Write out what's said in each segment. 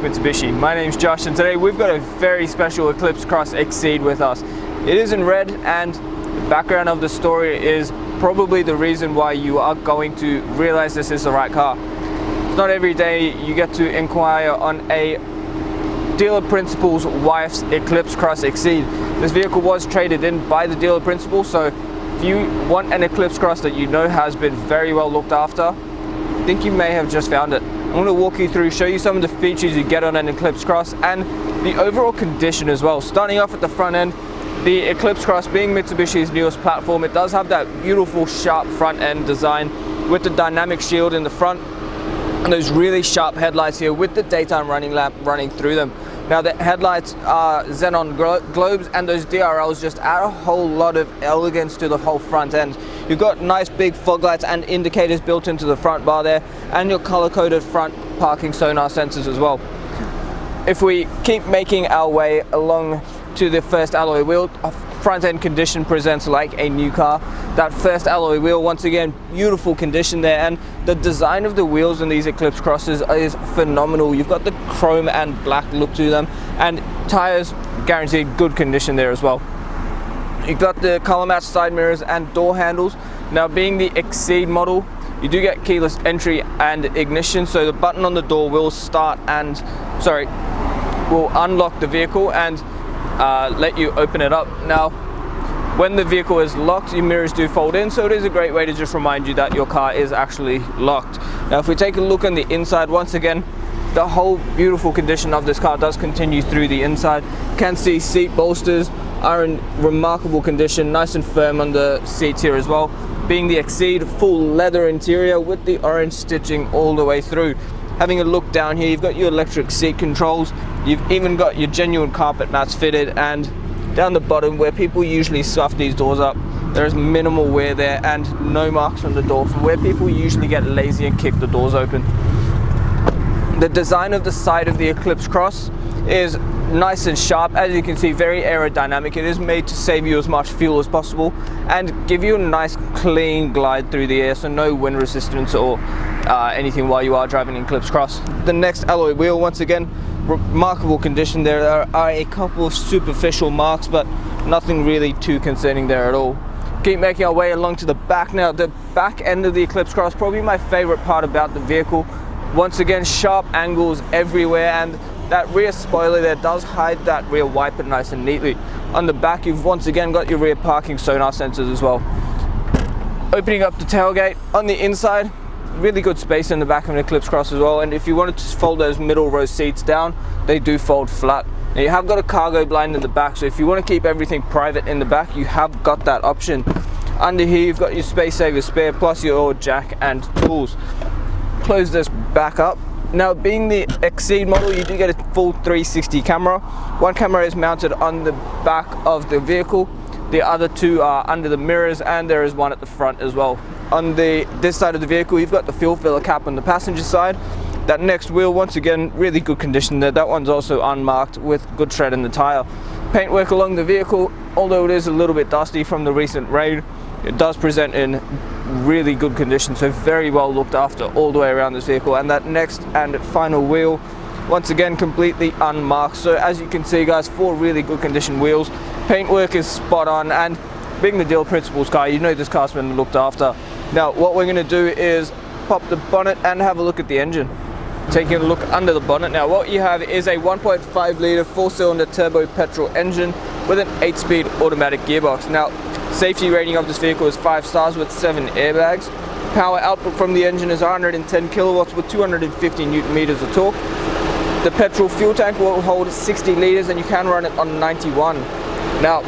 Mitsubishi. My name's Josh and today we've got a very special Eclipse Cross Exceed with us. It is in red and the background of the story is probably the reason why you are going to realize this is the right car. It's not every day you get to inquire on a dealer principal's wife's Eclipse Cross Exceed. This vehicle was traded in by the dealer principal, so if you want an Eclipse Cross that you know has been very well looked after, I think you may have just found it. I'm going to walk you through, show you some of the features you get on an Eclipse Cross and the overall condition as well. Starting off at the front end, the Eclipse Cross being Mitsubishi's newest platform, it does have that beautiful sharp front end design with the dynamic shield in the front and those really sharp headlights here with the daytime running lamp running through them. Now the headlights are xenon globes and those DRLs just add a whole lot of elegance to the whole front end. You've got nice big fog lights and indicators built into the front bar there and your color-coded front parking sonar sensors as well. If we keep making our way along to the first alloy wheel, front end condition presents like a new car. That first alloy wheel, once again, beautiful condition there, and the design of the wheels in these Eclipse Crosses is phenomenal. You've got the chrome and black look to them, and tires guaranteed good condition there as well. You've got the color matched side mirrors and door handles. Now being the Exceed model, you do get keyless entry and ignition, so the button on the door will unlock the vehicle and let you open it up. Now when the vehicle is locked, your mirrors do fold in, so it is a great way to just remind you that your car is actually locked. Now if we take a look on the inside, once again, the whole beautiful condition of this car does continue through the inside. You can see seat bolsters are in remarkable condition, nice and firm on the seats here as well. Being the Exceed, full leather interior with the orange stitching all the way through. Having a look down here, you've got your electric seat controls, you've even got your genuine carpet mats fitted, and down the bottom where people usually scuff these doors up, there is minimal wear there and no marks on the door from where people usually get lazy and kick the doors open. The design of the side of the Eclipse Cross is nice and sharp, as you can see, very aerodynamic. It is made to save you as much fuel as possible and give you a nice clean glide through the air, so no wind resistance or anything while you are driving an Eclipse Cross. The next alloy wheel, once again, remarkable condition there. There are a couple of superficial marks, but nothing really too concerning there at all. Keep making our way along to the back now. The back end of the Eclipse Cross, probably my favorite part about the vehicle. Once again, sharp angles everywhere, and that rear spoiler there does hide that rear wiper nice and neatly. On the back, you've once again got your rear parking sonar sensors as well. Opening up the tailgate, on the inside, really good space in the back of an Eclipse Cross as well, and if you wanted to fold those middle row seats down, they do fold flat. Now you have got a cargo blind in the back, so if you want to keep everything private in the back, you have got that option. Under here, you've got your space saver spare, plus your jack and tools. Close this back up. Now being the Exceed model, you do get a full 360 camera. One camera is mounted on the back of the vehicle, the other two are under the mirrors, and there is one at the front as well. On this side of the vehicle, you've got the fuel filler cap on the passenger side. That next wheel, once again, really good condition there. That one's also unmarked with good tread in the tire. Paintwork along the vehicle, although it is a little bit dusty from the recent rain, it does present in really good condition, so very well looked after all the way around this vehicle. And that next and final wheel, once again, completely unmarked. So as you can see, guys, 4 really good condition wheels. Paintwork is spot on, and being the dealer principal's car, you know this car's been looked after. Now what we're going to do is pop the bonnet and have a look at the engine. Taking a look under the bonnet now, what you have is a 1.5 litre 4-cylinder turbo petrol engine with an 8-speed automatic gearbox. Now safety rating of this vehicle is 5 stars with 7 airbags. Power output from the engine is 110 kilowatts with 250 newton meters of torque. The petrol fuel tank will hold 60 litres and you can run it on 91. Now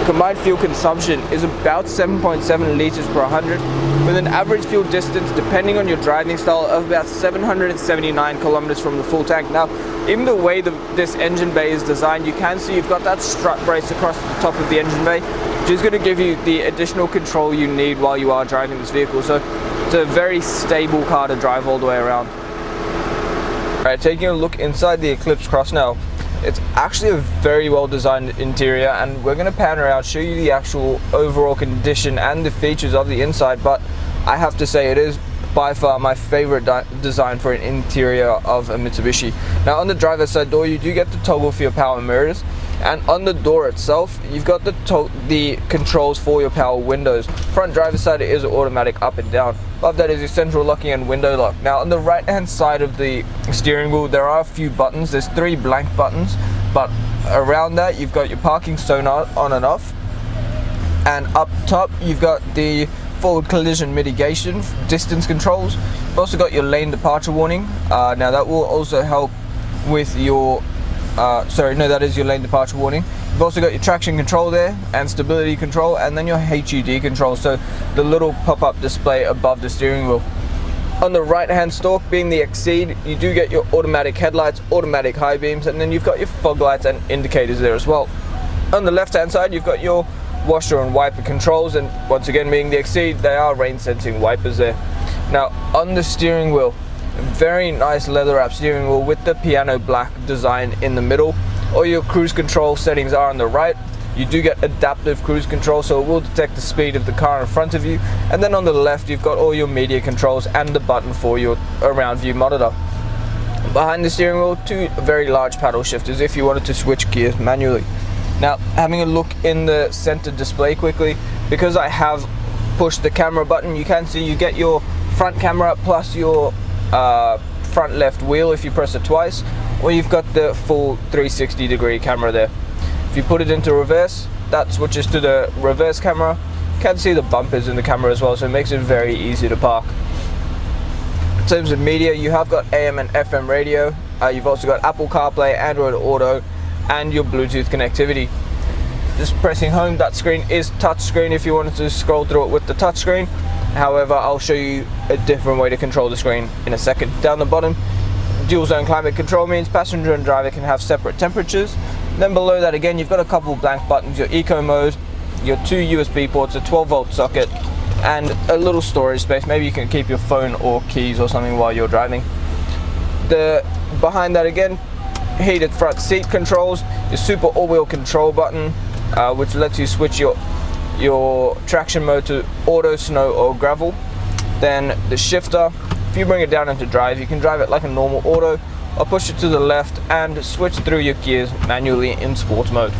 combined fuel consumption is about 7.7 litres per 100 with an average fuel distance, depending on your driving style, of about 779 kilometers from the full tank. Now even the way this engine bay is designed, you can see you've got that strut brace across the top of the engine bay, which is going to give you the additional control you need while you are driving this vehicle. So it's a very stable car to drive all the way around. Alright, taking a look inside the Eclipse Cross now. It's actually a very well designed interior, and we're going to pan around, show you the actual overall condition and the features of the inside, but I have to say it is by far my favorite design for an interior of a Mitsubishi. Now on the driver's side door, you do get the toggle for your power mirrors, and on the door itself, you've got the controls for your power windows. Front driver's side is automatic up and down. Above that is your central locking and window lock. Now on the right hand side of the steering wheel, there are a few buttons. There's 3 blank buttons, but around that you've got your parking sonar on and off, and up top you've got the forward collision mitigation distance controls. You've also got your lane departure warning. Now that will also help with your that is your lane departure warning. You've also got your traction control there and stability control, and then your HUD control, so the little pop-up display above the steering wheel. On the right hand stalk, being the Exceed, you do get your automatic headlights, automatic high beams, and then you've got your fog lights and indicators there as well. On the left hand side, you've got your washer and wiper controls, and once again, being the Exceed, they are rain sensing wipers there. Now on the steering wheel, very nice leather wrap steering wheel with the piano black design in the middle. All your cruise control settings are on the right. You do get adaptive cruise control, so it will detect the speed of the car in front of you. And then on the left, you've got all your media controls and the button for your around view monitor. Behind the steering wheel, 2 very large paddle shifters if you wanted to switch gears manually. Now, having a look in the center display quickly, because I have pushed the camera button, you can see you get your front camera plus your front left wheel if you press it twice, or you've got the full 360 degree camera there. If you put it into reverse, that switches to the reverse camera. You can see the bumpers in the camera as well, so it makes it very easy to park. In terms of media, you have got AM and FM radio. You've also got Apple CarPlay, Android Auto, and your Bluetooth connectivity. Just pressing home, that screen is touch screen if you wanted to scroll through it with the touch screen. However, I'll show you a different way to control the screen in a second. Down the bottom, dual zone climate control means passenger and driver can have separate temperatures. Then below that again, you've got a couple blank buttons, your eco mode, your 2 USB ports, a 12-volt socket, and a little storage space. Maybe you can keep your phone or keys or something while you're driving. Behind that again, heated front seat controls, your super all-wheel control button, which lets you switch your traction mode to auto, snow or gravel. Then the shifter, if you bring it down into drive, you can drive it like a normal auto, or push it to the left and switch through your gears manually in sports mode.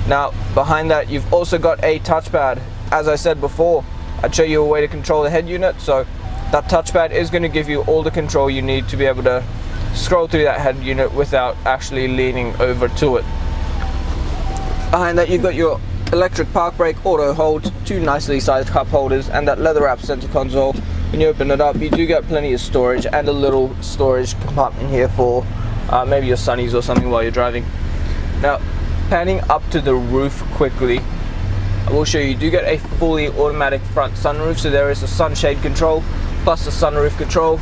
Now behind that, you've also got a touchpad. As I said before, I'd show you a way to control the head unit, so that touchpad is going to give you all the control you need to be able to scroll through that head unit without actually leaning over to it. Behind that, you've got your electric park brake, auto hold, 2 nicely sized cup holders, and that leather wrap center console. When you open it up, you do get plenty of storage and a little storage compartment here for maybe your sunnies or something while you're driving. Now, panning up to the roof quickly, I will show you do get a fully automatic front sunroof, so there is a sunshade control plus the sunroof control,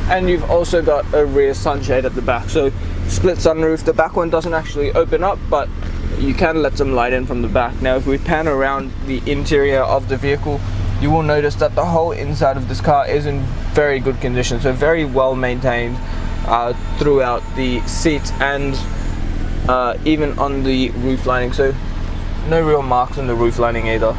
and you've also got a rear sunshade at the back. So split sunroof, the back one doesn't actually open up, but you can let some light in from the back. Now if we pan around the interior of the vehicle, you will notice that the whole inside of this car is in very good condition, so very well maintained throughout the seats and even on the roof lining, so no real marks on the roof lining either.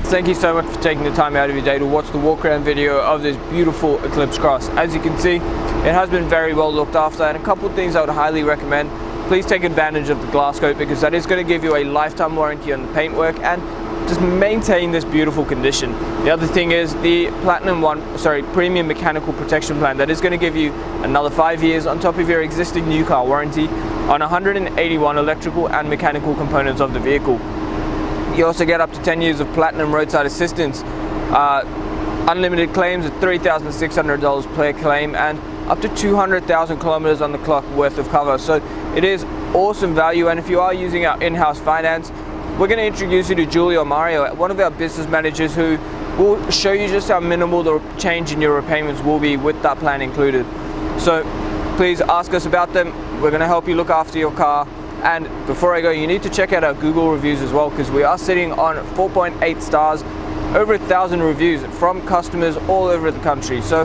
Thank you so much for taking the time out of your day to watch the walk around video of this beautiful Eclipse Cross. As you can see, it has been very well looked after, and a couple of things I would highly recommend. Please take advantage of the glass coat, because that is going to give you a lifetime warranty on the paintwork and just maintain this beautiful condition. The other thing is the Premium Mechanical Protection Plan. That is going to give you another 5 years on top of your existing new car warranty on 181 electrical and mechanical components of the vehicle. You also get up to 10 years of Platinum Roadside Assistance, unlimited claims at $3,600 per claim, and up to 200,000 kilometers on the clock worth of cover. So it is awesome value, and if you are using our in-house finance, we're going to introduce you to Julie or Mario, one of our business managers, who will show you just how minimal the change in your repayments will be with that plan included. So please ask us about them. We're going to help you look after your car. And before I go, you need to check out our Google reviews as well, because we are sitting on 4.8 stars, over 1,000 reviews from customers all over the country. So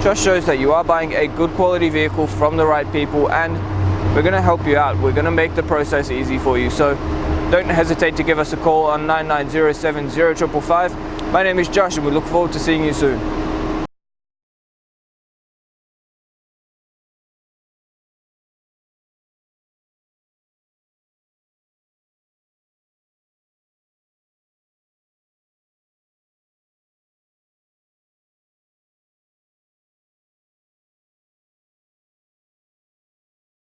just shows that you are buying a good quality vehicle from the right people, and we're going to help you out. We're going to make the process easy for you. So don't hesitate to give us a call on 99070555. My name is Josh, and we look forward to seeing you soon.